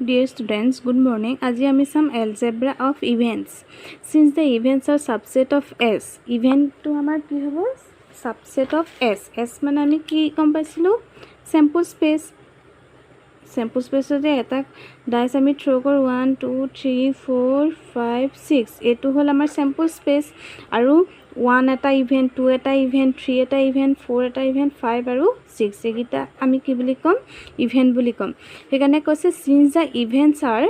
Dear students, good morning. আজি আমি some algebra of events. Since the events are subset of S, event to আমাৰ কি হ'ব? Subset of S. S মানে আমি কি গম পাইছিলোঁ? Sample space. Sample space যে এটা ডাইচ আমি থ্ৰো কৰোঁ 1 2 3 4 5 6 এইটো হ'ল আমাৰ sample space আৰু 1 এটা ইভেন্ট 2 এটা ইভেন্ট 3 এটা ইভেন্ট 4 এটা ইভেন্ট 5 আৰু 6 এগিটা আমি কি বুলি কম ইভেন্ট বুলি কম সেইকাৰণে কৈছে since the events are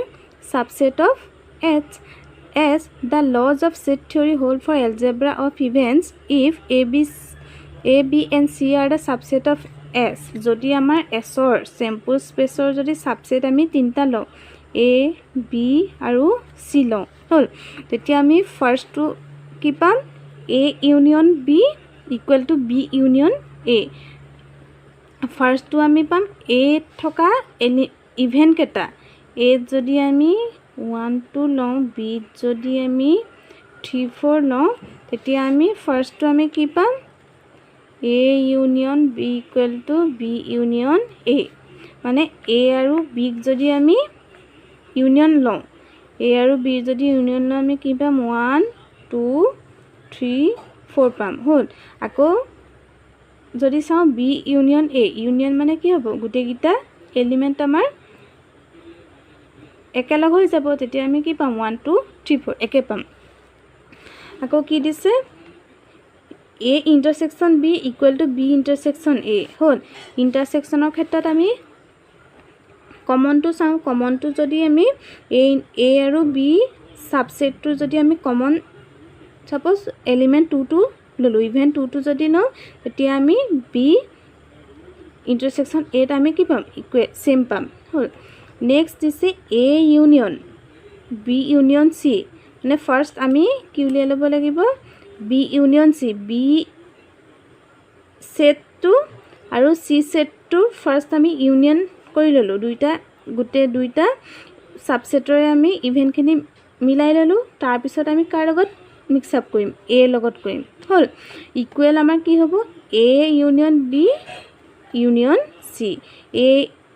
subset of S the laws of set theory hold for algebra of events if A B and C are the subset of S যদি আমাৰ S ৰ sample space ৰ যদি subset আমি তিনটা লওঁ A B আৰু C লওঁ হ'ল তেতিয়া আমি ফাৰ্স্ট টু কি পাম A union B equal to B union A first to আমি পাম A থকা ইভেন্ট কেটা A যদি আমি 1 2 লওঁ B যদি আমি 3 4 লওঁ তেতিয়া আমি ফাৰ্স্ট টু আমি কি পাম A union B equal to B union A মানে A আৰু B যদি আমি ইউনিয়ন লওঁ A আৰু B যদি ইউনিয়ন লওঁ আমি কি পাম 1 2 3 4 পাম হ'ল আকৌ যদি চাওঁ B ইউনিয়ন A ইউনিয়ন মানে কি হ'ব গুটেকিটা এলিমেন্ট আমাৰ একেলগ হৈ যাব তেতিয়া আমি কি পাম 1 2 3 4 একে পাম আকৌ কি দিছে A intersection B equal to B intersection A হল ইন্টাৰসেকশনৰ ক্ষেত্ৰত আমি কমন টু চাওঁ কমন টু যদি আমি A আৰু B সাবসেট টু যদি আমি কমন সাপোজ এলিমেন্ট 2 টু ললো ইভেন্ট 2 টু যদি ন তেতিয়া আমি B ইন্টারসেকশন A ত আমি কি পাম সেম পাম হল নেক্সট দিছে A union B union C মানে ফার্স্ট আমি কি উলিয়াই ল'ব লাগিব B union C B set to আৰু C set to first আমি ইউনিয়ন কৰি ললো দুইটা সাবসেটৰে আমি ইভেন্ট খিনি মিলাই ললো তাৰ পিছত আমি কাৰ লগত মিক্স আপ কৰিম A লগত কৰিম হল ইকুৱেল আমাৰ কি হ'ব A union B union C A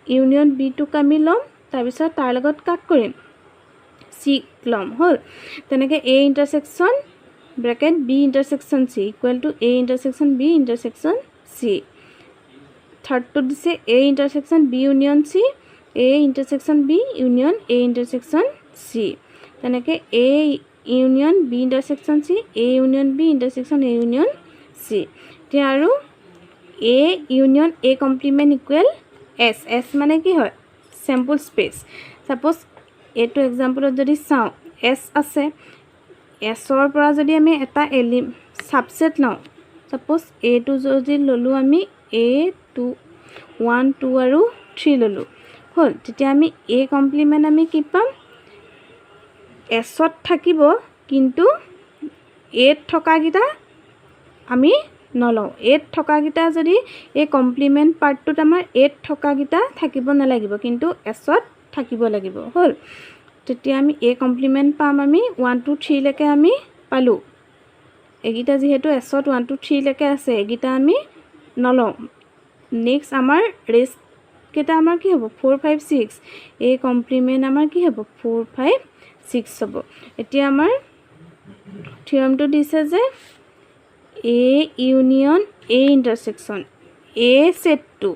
union B টো আমি লম তাৰ পিছত তাৰ লগত কাক কৰিম C লম হল তেনেকে A intersection bracket B intersection C equal to A intersection B intersection C third to dise A intersection B union C A intersection B union A intersection C teneke A union B intersection C A union B intersection A union C te aru A union A complement equal S S mane ki hoy sample space suppose eto example jodi saw S ase S or পৰা যদি আমি এটা subset লওঁ suppose A two যদি ললো আমি A2 1 2 আৰু 3 ললো হল তেতিয়া আমি A কমপ্লিমেন্ট আমি কি পাম S ত থাকিব কিন্তু A ত থকা গিটা আমি নলওঁ A ত থকা গিটা যদি এই কমপ্লিমেন্ট পাৰ্টটোত আমাৰ A ত থকা গিটা থাকিব নালাগিব কিন্তু S ত থাকিব লাগিব হল তেতিয়া আমি A কমপ্লিমেন্ট পাম আমি 1 2 3 লৈকে আমি পালো এগিটা যেহেতু S ত 1 2 3 লৈকে আছে এগিটা আমি নলওঁ নেক্সট আমাৰ ৰেষ্ট কেটা আমাৰ কি হ'ব 4 5 6 A কমপ্লিমেন্ট আমাৰ কি হ'ব 4 5 6 হ'ব এতিয়া আমাৰ থিওৰামটো দিছে যে A union A intersection A set two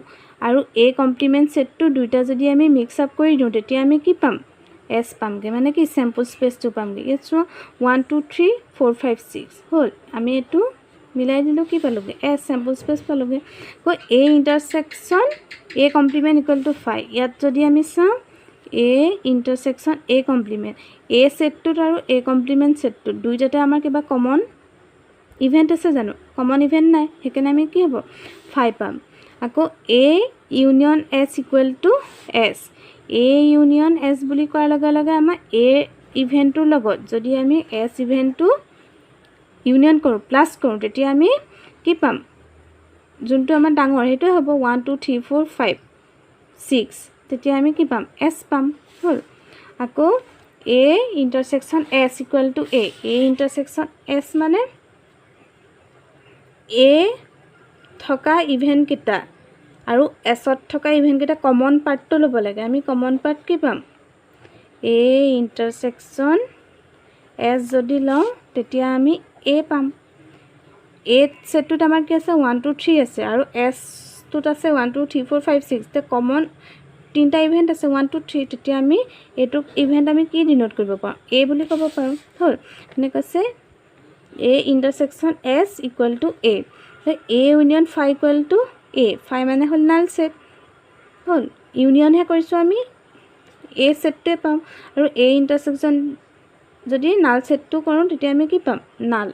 আৰু A কমপ্লিমেন্ট সেট টু দুইটা যদি আমি মিক্স আপ কৰি দিওঁ তেতিয়া আমি কি পাম S পামগে মানে কি sample space to পামগে এছো 1 2 3 4 5 6 হল আমি এটো মিলাই দিলো কি পালোগে S sample space পালোগে co A intersection A complement equal to 5 ইয়াত যদি আমি চাম A intersection A complement A set to আৰু A complement set to দুইটাতে আমাৰ কিবা কমন ইভেন্ট আছে জানো কমন ইভেন্ট নাই হেকেনে আমি কি হ'ব 5 পাম আকৌ A union S equal to S A union S বুলি কোৱাৰ লগে লগে আমাৰ A ইভেন্টৰ লগত যদি আমি S ইভেন্টটো ইউনিয়ন কৰো প্লাস কৰো তেতিয়া আমি কি পাম যোনটো আমাৰ ডাঙৰ হেটো হ'ব 1 2 3 4 5 6 তেতিয়া আমি কি পাম S পাম হল আকৌ A intersection S equal to A intersection S মানে A থকা ইভেন্ট কিটা আৰু S ত থকা ইভেন্ট কেটা কমন পাৰ্টটো ল'ব লাগে আমি কমন পাৰ্ট কি পাম এ ইণ্টাৰছেকশ্যন এছ যদি লওঁ তেতিয়া আমি এ পাম। এ সেটটোত আমাৰ কি আছে 1 2 3 আছে আৰু এছটোত আছে 1 2 3 4 5 6 তে কমন তিনটা ইভেন্ট আছে 1 2 3 তেতিয়া আমি এইটোক ইভেন্ট আমি কি ডিনোট কৰিব পাৰোঁ এ বুলি ক'ব পাৰোঁ হ'ল মানে কৈছে A intersection S equal to A A union phi equal to A phi মানে হ'ল নাল সেট হ'ল ইউনিয়নহে কৰিছোঁ আমি এ সেটটোৱে পাম আৰু এ ইণ্টাৰছেকশ্যন যদি নাল সেটটো কৰোঁ তেতিয়া আমি কি পাম নাল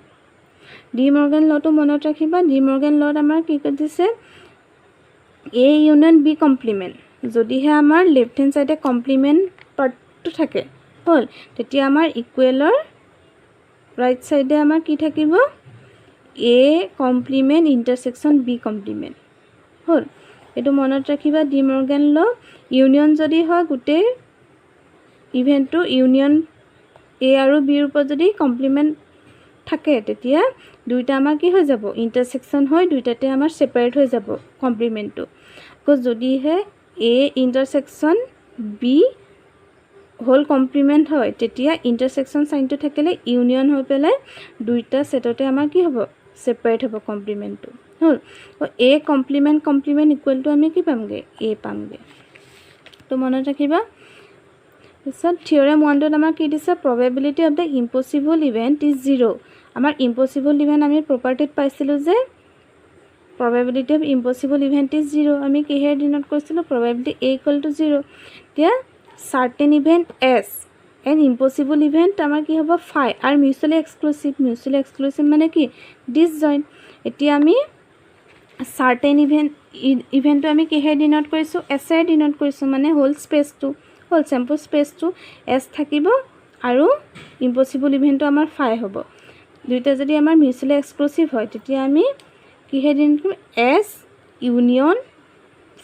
ডি মৰ্গেন লটো মনত ৰাখিবা ডি মৰ্গেন লট আমাৰ কি দিছে এ ইউনিয়ন বি কমপ্লিমেণ্ট যদিহে আমাৰ লেফ্ট হেণ্ড সাইডে কমপ্লিমেণ্ট পাৰ্টটো থাকে হ'ল তেতিয়া আমাৰ ইকুৱেলৰ ৰাইট সাইডে আমাৰ কি থাকিব এ কমপ্লিমেণ্ট ইণ্টাৰছেকশ্যন বি কমপ্লিমেণ্ট হ'ল এইটো মনত ৰাখিবা ডি মৰ্গেন ল ইউনিয়ন যদি হয় গোটেই ইভেন্টটো ইউনিয়ন এ আৰু বিৰ ওপৰত যদি কমপ্লিমেণ্ট থাকে তেতিয়া দুইটা আমাৰ কি হৈ যাব ইণ্টাৰছেকশ্যন হয় দুইটাতে আমাৰ সেপাৰেট হৈ যাব কমপ্লিমেণ্টটো আকৌ যদিহে এ ইণ্টাৰছেকশ্যন বি হোল কমপ্লিমেণ্ট হয় তেতিয়া ইণ্টাৰছেকশ্যন সাইনটো থাকিলে ইউনিয়ন হৈ পেলাই দুইটা সেটতে আমাৰ কি হ'ব সেপাৰেট হ'ব কমপ্লিমেণ্টটো হ'ল এ কমপ্লিমেণ্ট ইকুৱেল টু আমি কি পামগে এ পামগে তো মনত ৰাখিবা পিছত থিওৰেম 1ত আমাৰ কি দিছে probability of the impossible event is 0 আমাৰ impossible event আমি প্ৰপাৰ্টিত পাইছিলোঁ যে probability of impossible event is 0 আমি কিহে ডিনোট কৰিছিলোঁ probability a equal to 0 এতিয়া certain event s and impossible event আমাৰ কি হ'ব phi আৰু mutually exclusive মানে কি disjoint এতিয়া আমি certain event আমি কিহে ডিনোট কৰিছোঁ s এ ডিনোট কৰিছোঁ মানে হোল স্পেচটো হোল স্যাম্পল স্পেচটো s থাকিব আৰু ইম্পসিবল ইভেন্টটো আমাৰ phi হ'ব দুইটা যদি আমাৰ মিউচুৱেলি এক্সক্লুসিভ হয় তেতিয়া আমি কিহে ডিনোট কৰিম s union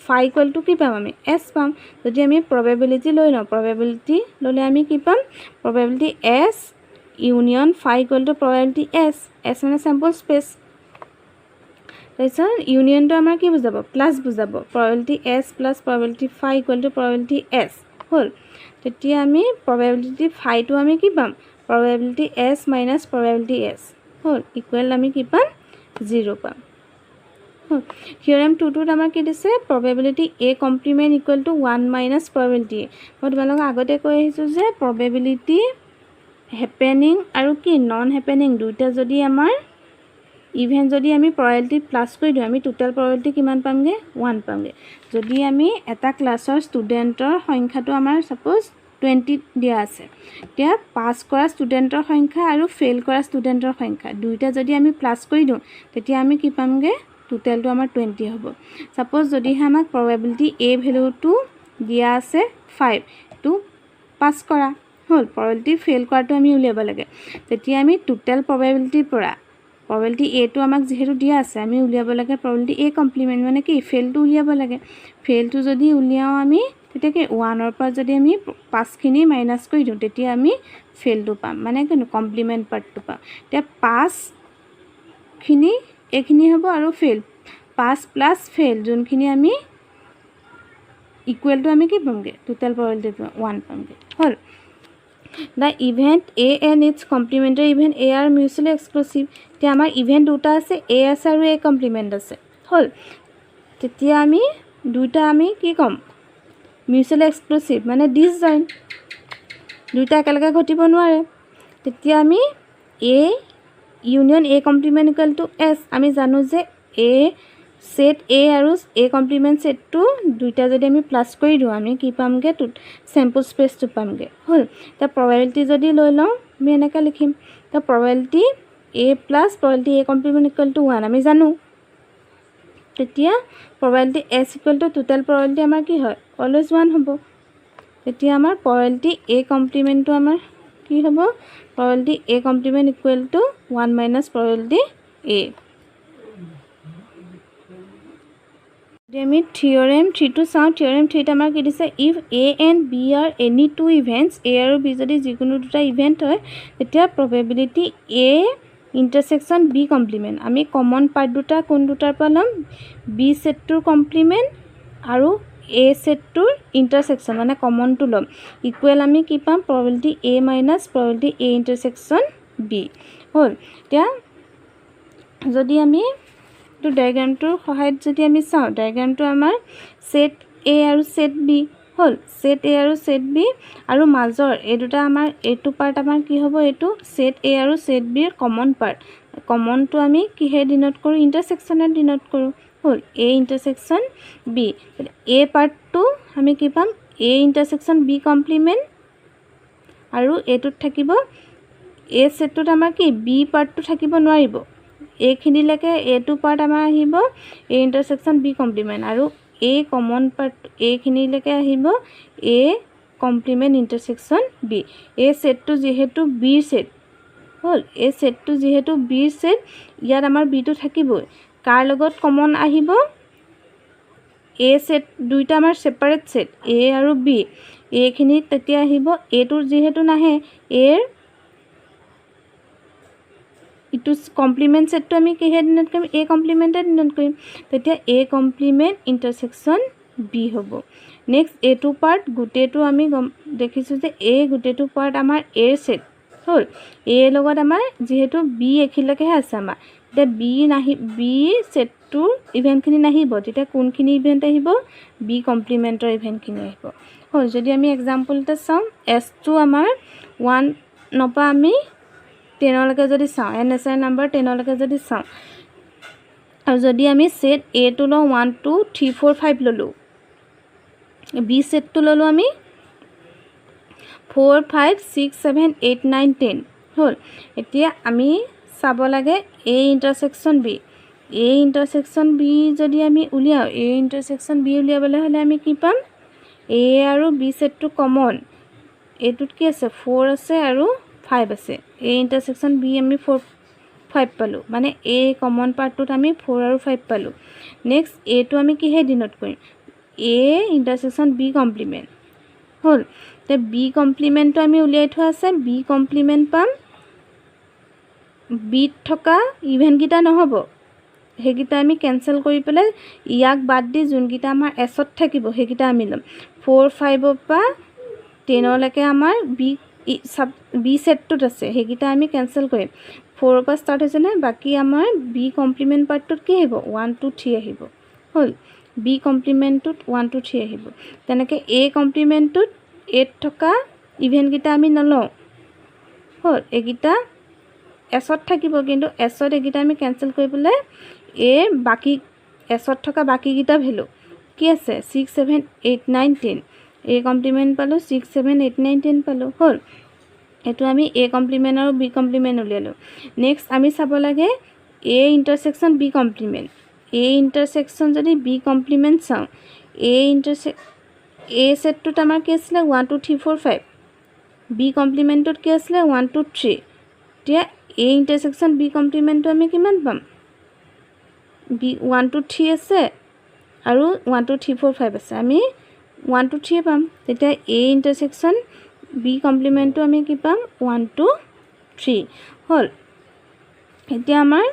phi equal to কি পাম আমি s পাম যদি আমি probability লৈ লওঁ probability ললে আমি কি পাম probability s union phi equal to probability s মানে স্যাম্পল স্পেচ তাৰপিছত ইউনিয়নটো আমাৰ কি বুজাব প্লাস বুজাব probability s plus probability phi equal to probability s হ'ল তেতিয়া আমি probability phi টো আমি কি পাম probability s minus probability s হ'ল ইকুৱেল আমি কি পাম 0 পাম থিওৰেম 2 টোত আমাৰ কি দিছে probability a complement equal to 1 minus probability মই তোমালোকক আগতে কৈ আহিছোঁ যে probability happening আৰু কি non happening দুইটা যদি আমাৰ ইভেন্ট যদি আমি probability প্লাস কৰি দিওঁ আমি টোটাল probability কিমান পামগে 1 পামগে যদি আমি এটা ক্লাছৰ ষ্টুডেন্টৰ সংখ্যাটো আমাৰ সাপোজ 20 দিয়া আছে এতিয়া পাস কৰা ষ্টুডেন্টৰ সংখ্যা আৰু ফেল কৰা ষ্টুডেন্টৰ সংখ্যা দুইটা যদি আমি প্লাস কৰি দিওঁ তেতিয়া আমি কি পামগে টোটালটো আমাৰ 20 হ'ব সাপোজ যদি আমাক probability a ভ্যালুটো দিয়া আছে 5 টু পাস কৰা হ'ল probability ফেল কৰাটো আমি উলিয়াব লাগে তেতিয়া আমি টোটাল probability পৰা probability a টো আমাক যেহেতু দিয়া আছে আমি উলিয়াব লাগে probability a কমপ্লিমেন্ট মানে কি ফেল টো উলিয়াব লাগে ফেল টো যদি উলিয়াও আমি তেতিয়া কি 1 ৰ পৰা যদি আমি 5 খিনি মাইনাস কৰি দিওঁ তেতিয়া আমি ফেল টো পাম মানে কি কমপ্লিমেন্ট পাৰ্টটো পাম তেতিয়া 5 খিনি এখিনি হ'ব আৰু ফেল 5 প্লাস ফেল যোনখিনি আমি ইকুৱেল টু আমি কি পামগে টোটাল probability 1 পামগে হ'ল The event A and its complementary event A are mutually exclusive. তেতিয়া আমাৰ ইভেন্ট দুটা আছে A আছে আৰু A কমপ্লিমেন্ট আছে হ'ল তেতিয়া আমি দুটা আমি কি কম মিউচুৱেলি এক্সক্লুসিভ মানে ডিসজয়েন্ট দুটা একেলগে ঘটিব নোৱাৰে তেতিয়া আমি A union A complement equal to S আমি জানো যে A সেট A আৰু A কমপ্লিমেন্ট সেটটো দুইটা যদি আমি প্লাস কৰি দিওঁ আমি কি পামগে স্যাম্পল স্পেচটো পামগে হ'ল তা probability যদি লৈ লওঁ আমি এনেকা লিখিম তা probability A plus probability A complement equal to 1 আমি জানো তেতিয়া probability S equal to total probability আমাৰ কি হয় always 1 হ'ব তেতিয়া আমাৰ probability A complement টো আমাৰ কি হ'ব probability A complement equal to 1 minus probability A আমি থিওৰেম 3 টো চাওঁ থিওৰেম 3 ত আমাৰ কি দিছে if A and B are any two events A আৰু B যদি যিকোনো দুটা ইভেন্ট হয় তেতিয়া probability A intersection B complement আমি কমন পাৰ্ট দুটা কোন দুটাৰ পৰা লম B সেটটোৰ কমপ্লিমেন্ট আৰু এ সেটটোৰ ইণ্টাৰসেকশ্যন মানে কমনটো ল'ম ইকুৱেল আমি কি পাম প্ৰবাবিলিটি এ মাইনাছ প্ৰবাবিলিটি এ ইণ্টাৰসেকশ্যন বি হ'ল এতিয়া যদি আমি তো ডায়াগ্ৰামটোৰ সহায়ত যদি আমি চাওঁ ডায়াগ্ৰামটো আমাৰ সেট এ আৰু সেট বি হ'ল সেট এ আৰু সেট বি আৰু মাজৰ এই দুটা আমাৰ এইটো পাৰ্ট আমাৰ কি হ'ব এইটো সেট এ আৰু সেট বিৰ কমন পাৰ্ট কমনটো আমি কিহে ডিনোট কৰোঁ ইণ্টাৰসেকশ্যনে ডিনোট কৰোঁ হ'ল এ ইণ্টাৰসেকশ্যন বি এ পাৰ্টটো আমি কি পাম এ ইণ্টাৰসেকশ্যন বি কমপ্লিমেণ্ট আৰু এইটোত থাকিব এ সেটটোত আমাৰ কি বি পাৰ্টটো থাকিব নোৱাৰিব এইখিনিলৈকে এইটো পাৰ্ট আমাৰ আহিব এ ইণ্টাৰসেকশ্যন বি কমপ্লিমেণ্ট আৰু এ কমন পাৰ্ট এইখিনিলৈকে আহিব এ কমপ্লিমেণ্ট ইণ্টাৰসেকশ্যন বি এই সেটটো যিহেতু বিৰ সেট হ'ল এই সেটটো যিহেতু বিৰ সেট ইয়াত আমাৰ বিটো থাকিবই কাৰ লগত কমন আহিব এ সেট দুইটা আমাৰ সেপাৰেট সেট এ আৰু বি এইখিনি তেতিয়া আহিব এটোৰ যিহেতু নাহে এৰ ইটো কমপ্লিমেণ্ট সেটটো আমি কিহে ডিনোট কৰিম এ কমপ্লিমেণ্টে ডিনোট কৰিম তেতিয়া এ কমপ্লিমেণ্ট ইণ্টাৰসেকশ্যন বি হ'ব নেক্সট এইটো পাৰ্ট গোটেইটো আমি দেখিছোঁ যে এ গোটেইটো পাৰ্ট আমাৰ এৰ সেট হ'ল এৰ লগত আমাৰ যিহেতু বি এখিলৈকেহে আছে আমাৰ এতিয়া বি নাহি বি সেটটোৰ ইভেণ্টখিনি নাহিব তেতিয়া কোনখিনি ইভেণ্ট আহিব বি কমপ্লিমেণ্টৰ ইভেণ্টখিনি আহিব হ'ল যদি আমি এক্সাম্পল এটা চাওঁ এছটো আমাৰ 1 পৰা আমি 10লৈকে যদি চাওঁ এন নেচাৰেল নাম্বাৰ 10লৈকে যদি চাওঁ আৰু যদি আমি সেট এটো লওঁ 1 2 3 4 5 ল'লোঁ বি সেটটো ল'লোঁ আমি 4 5 6 7 8 9 10 হ'ল এতিয়া আমি চাব লাগে এ ইণ্টাৰসেকশ্যন বি এ ইণ্টাৰসেকশ্যন বি যদি আমি উলিয়াওঁ এ ইণ্টাৰসেকশ্যন বি উলিয়াবলৈ হ'লে আমি কি পাম এ আৰু বি সেটটো কমন এইটোত কি আছে 4 আছে আৰু 5 আছে এ ইণ্টাৰসেকশ্যন বি আমি 4 5 পালোঁ মানে এ কমন পাৰ্টটোত আমি 4 আৰু 5 পালোঁ নেক্সট এটো আমি কিহে ডিনোট কৰিম এ ইণ্টাৰসেকশ্যন বি কমপ্লিমেণ্ট হ'ল তে বি কমপ্লিমেণ্টটো আমি উলিয়াই থোৱা আছে বি কমপ্লিমেণ্ট পাম বিত থকা ইভেণ্টকেইটা নহ'ব সেইকেইটা আমি কেঞ্চেল কৰি পেলাই ইয়াক বাদ দি যোনকেইটা আমাৰ এছত থাকিব সেইকেইটা আমি ল'ম 4 5 পৰা 10লৈকে আমাৰ বি সেটটোত আছে সেইকেইটা আমি কেঞ্চেল কৰিম 4 পৰা ষ্টাৰ্ট হৈছে নে বাকী আমাৰ বি কমপ্লিমেণ্ট পাৰ্টটোত কি আহিব 1 2 3 আহিব হ'ল বি কমপ্লিমেণ্টটোত 1 2 3 আহিব তেনেকৈ এ কমপ্লিমেণ্টটোত এত থকা ইভেণ্টকেইটা আমি নলওঁ হ'ল এইকেইটা এছত থাকিব কিন্তু এছত এইকেইটা আমি কেঞ্চেল কৰি পেলাই এ বাকী এছত থকা বাকীকেইটা ভেলু কি আছে 6 7 8 9 10 এ কমপ্লিমেণ্ট পালোঁ 6 7 8 9 10 পালোঁ হ'ল এইটো আমি এ কমপ্লিমেণ্ট আৰু বি কমপ্লিমেণ্ট উলিয়ালোঁ নেক্সট আমি চাব লাগে এ ইণ্টাৰসেকশ্যন বি কমপ্লিমেণ্ট এ ইণ্টাৰসেকশ্যন যদি বি কমপ্লিমেণ্ট চাওঁ এ সেটটোত আমাৰ কি আছিলে 1 2 3 4 5 বি কমপ্লিমেণ্টটোত কি আছিলে 1 2 3 এতিয়া এ ইণ্টাৰসেকশ্যন বি কমপ্লিমেণ্টটো আমি কিমান পাম বি 1 2 3 আছে আৰু 1 2 3 4 5 আছে আমি 1 2 3 পাম তেতিয়া এ ইণ্টাৰসেকশ্যন বি কমপ্লিমেণ্টটো আমি কি পাম 1 2 3 হ'ল এতিয়া আমাৰ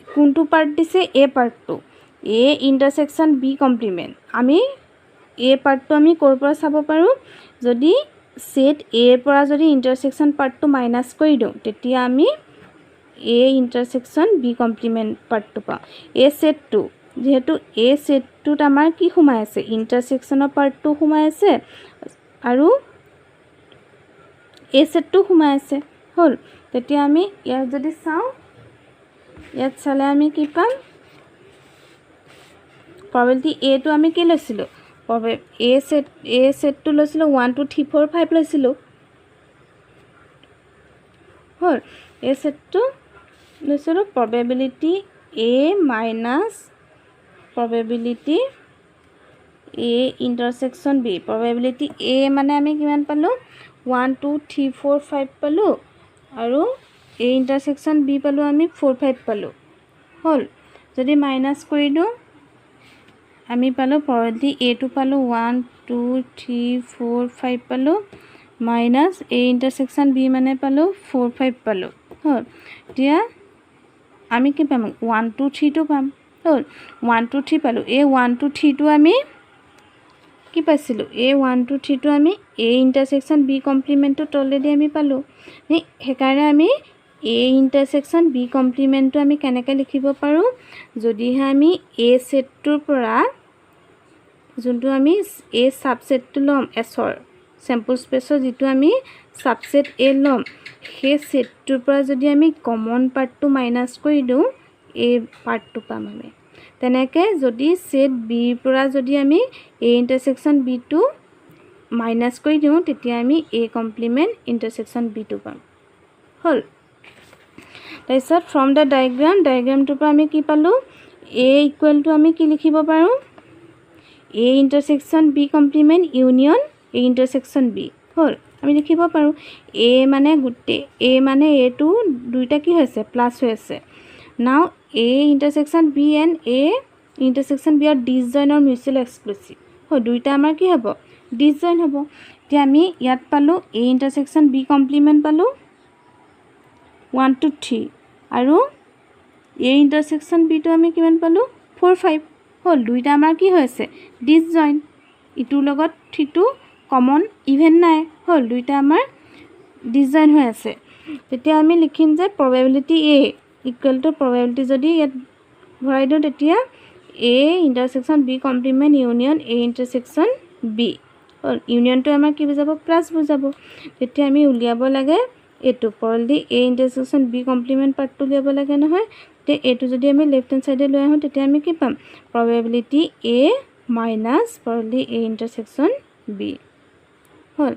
কোনটো পাৰ্ট দিছে এ পাৰ্টটো এ ইণ্টাৰসেকশ্যন বি কমপ্লিমেণ্ট আমি এ পাৰ্টটো আমি ক'ৰ পৰা চাব পাৰোঁ যদি সেট এৰ পৰা যদি ইণ্টাৰসেকশ্যন পাৰ্টটো মাইনাছ কৰি দিওঁ তেতিয়া আমি এ ইণ্টাৰসেকশ্যন বি কমপ্লিমেণ্ট পাৰ্টটো পাওঁ এ সেটটো যিহেতু এ সেটটোত আমাৰ কি সোমাই আছে ইণ্টাৰসেকশ্যনৰ পাৰ্টটো সোমাই আছে আৰু এ সেটটো সোমাই আছে হ'ল তেতিয়া আমি ইয়াত যদি চাওঁ ইয়াত চালে আমি কি পাম প্ৰবাবিলিটি এটো আমি কি লৈছিলোঁ এ সেটটো লৈছিলোঁ 1 2 3 4 5 লৈছিলোঁ হ'ল এ সেটটো লৈছিলোঁ প্ৰবাবিলিটি এ মাইনাছ প্ৰবাবিলিটি এ ইণ্টাৰসেকশ্যন বি প্ৰবাবিলিটি এ মানে আমি কিমান পালোঁ 1 2 3 4 5 পালোঁ আৰু এ ইণ্টাৰসেকশ্যন বি পালোঁ আমি 4 5 পালোঁ হ'ল যদি মাইনাছ কৰি দিওঁ আমি পালোঁ প্ৰবাবিলিটি এটো পালোঁ 1 2 3 4 5 পালোঁ মাইনাছ এ ইণ্টাৰসেকশ্যন বি মানে পালোঁ 4 5 পালোঁ হ'ল এতিয়া আমি কি পাম 1 2 3টো পাম হ'ল 1 2 3 পালোঁ এই 1 2 3 টো আমি কি পাইছিলোঁ এই 1 2 3 টো আমি A ইণ্টাৰসেকশ্যন B কমপ্লিমেণ্টটো অলৰেডি আমি পালোঁ সেইকাৰণে আমি A ইণ্টাৰসেকশ্যন B কমপ্লিমেণ্টটো আমি কেনেকৈ লিখিব পাৰোঁ যদিহে আমি A সেটটোৰ পৰা যোনটো আমি A সাবসেটটো ল'ম Sৰ স্যাম্পল স্পেচৰ যেটো আমি সাবসেট A ল'ম সেই সেটটোৰ পৰা যদি আমি কমন পাৰ্টটো মাইনাস কৰি দিওঁ A পাৰ্টটো পাম আমি তেনেকে যদি সেট B পৰা যদি আমি A ইণ্টাৰসেকশ্যন B টো মাইনাস কৰি দিওঁ তেতিয়া আমি A কমপ্লিমেণ্ট ইণ্টাৰসেকশ্যন B টো পাম হ'ল তাৰপিছত ফ্ৰম দা ডায়াগ্ৰামটোৰ পৰা আমি কি পালোঁ A ইকুৱেল টু আমি কি লিখিব পাৰোঁ A ইণ্টাৰসেকশ্যন B complement union A ইণ্টাৰসেকশ্যন B হ'ল আমি লিখিব পাৰোঁ A মানে গুটে A মানে A টো দুইটা কি হৈছে প্লাস হৈ আছে নাও A ইণ্টাৰসেকশ্যন B and A ইণ্টাৰসেকশ্যন B are disjoint or mutually exclusive হয় দুইটা আমাৰ কি হ'ব disjoint হ'ব এতিয়া আমি ইয়াত পালোঁ A ইণ্টাৰসেকশ্যন B কমপ্লিমেণ্ট পালোঁ 1 2 3 আৰু A ইণ্টাৰসেকশ্যন B টো আমি কিমান পালোঁ 4 5 হ'ল দুইটা আমাৰ কি হৈছে disjoint ইটোৰ লগত থিটো কমন ইভেন নাই হ'ল দুইটা আমাৰ disjoint হৈ আছে তেতিয়া আমি লিখিম যে probability A equal to probability যদি ইয়াত ভৰাই দিওঁ তেতিয়া A ইণ্টাৰসেকশ্যন B complement union A ইণ্টাৰসেকশ্যন B হ'ল ইউনিয়নটো আমাৰ কি বুজাব প্লাস বুজাব তেতিয়া আমি উলিয়াব লাগে এটো probability A ইণ্টাৰসেকশ্যন B কমপ্লিমেণ্ট পাৰ্টটো উলিয়াব লাগে নহয় তে এটো যদি আমি লেফট হ্যান্ড সাইডে লৈ আহোঁ তেতিয়া আমি কি পাম probability A minus probability A ইণ্টাৰসেকশ্যন B হ'ল